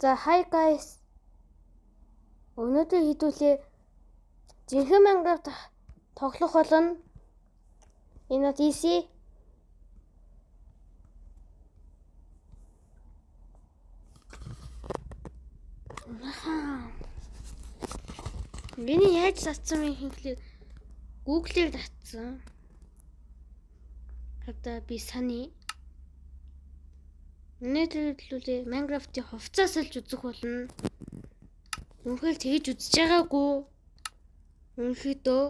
За hi guys. Өнөөдөр хэдүүлээ жинхэнэ Minecraft тоглох болно. Энэ нь easy. Миний яаж татсан юм хинхлээр Google-ээр татсан. Одоо би саны өнөөдөр хэлүүлээ Minecraft-ийн хувцас олж үзэх болно. Үнэхээр тэгж үзэж байгаагүй. Үнэхдөө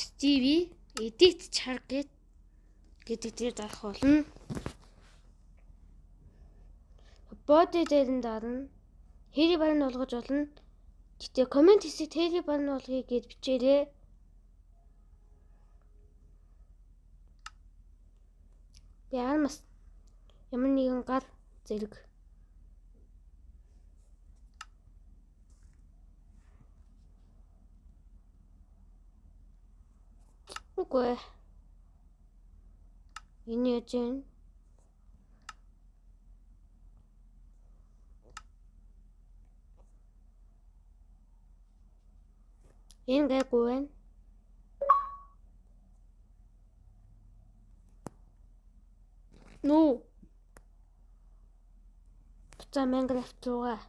Stevie edit char гэдэг дээр дарах болно. Body дээр нь дарна. Хэри барин болгож болно. Гэтэ комент хэсэгт хэри барин болгоё гэж бичээрэй. Би арамс ямар нэгэн гар зэрэг үгүй энэ яаж юм энэ гайгүй байна. Нүү за Minecraft руугаа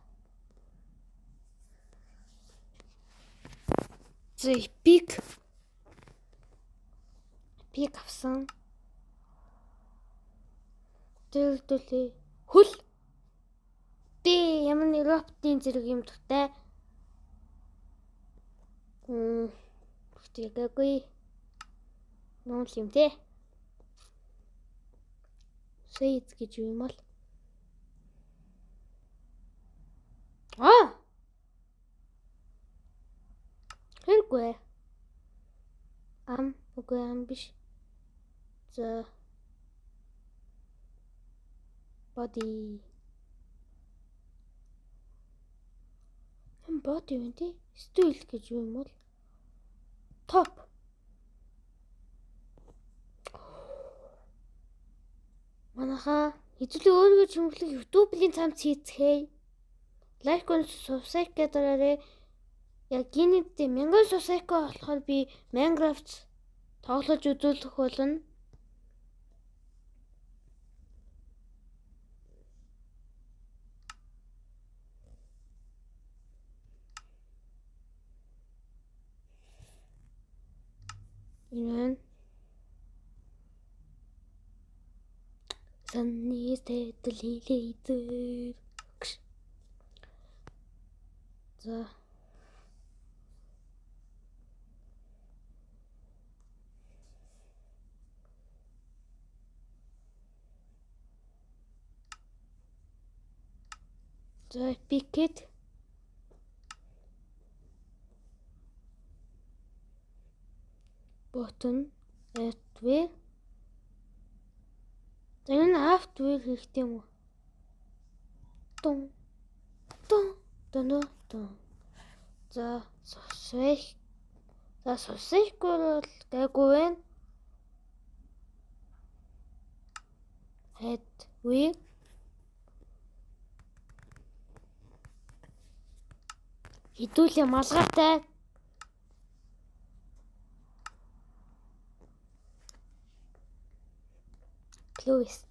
пик авсан. Дэлдэлээ хөл би ямар нэг роботын зэрэг юм төгтэй. Тэгээгүй нуул юм те. Сейд гэж юм бол хэрэггүй үгүй биш. За body юм тий. Stool гэж юм бол top манаха хэзээ өөрийгөө чимэглэх YouTube-ийн цамц хийцгээе. Лайк and subscribe гэдэг яг гинэд 1000 subscribe болохоор би Minecraft тоглож үзүүлэх болно. Энэ Sunny steadily later. За пикет button hardware. За энэ hardware хэрэгтэй юм уу? Тун. За сосих. За сосих бол гайгүй байна. Hardware хідүүлээ малгайтай. Close.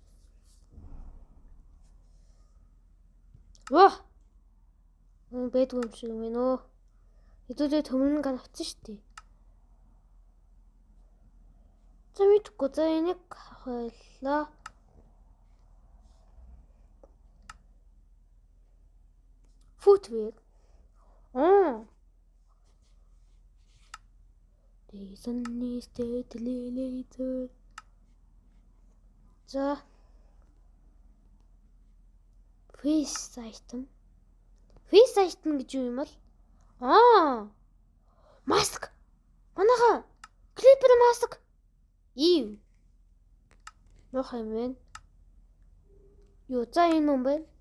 Ваа. Бэдгүй юм шиг юм ээ. Хэдүүлээ төмөрн гар авсан шүү дээ. За мэдгүй. За энийг хойлоо. Footwear. Sunny steadily later. За face item гэж юу юм бол? Mask. Манаха Creeper mask. Ив. Нөх юм бэ? Юу за энэ юм бэ?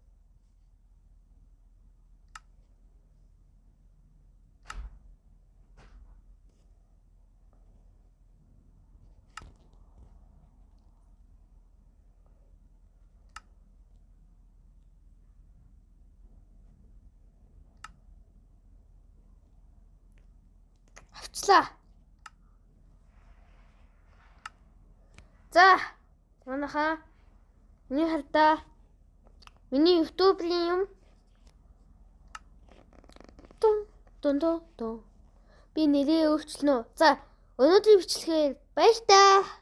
авчлаа. За, манайхаа миний хардаа миний YouTube-ийн юм тун би нэрээ өөрчлөнө. За, өнөөдрийн бичлэгээр баяр таа.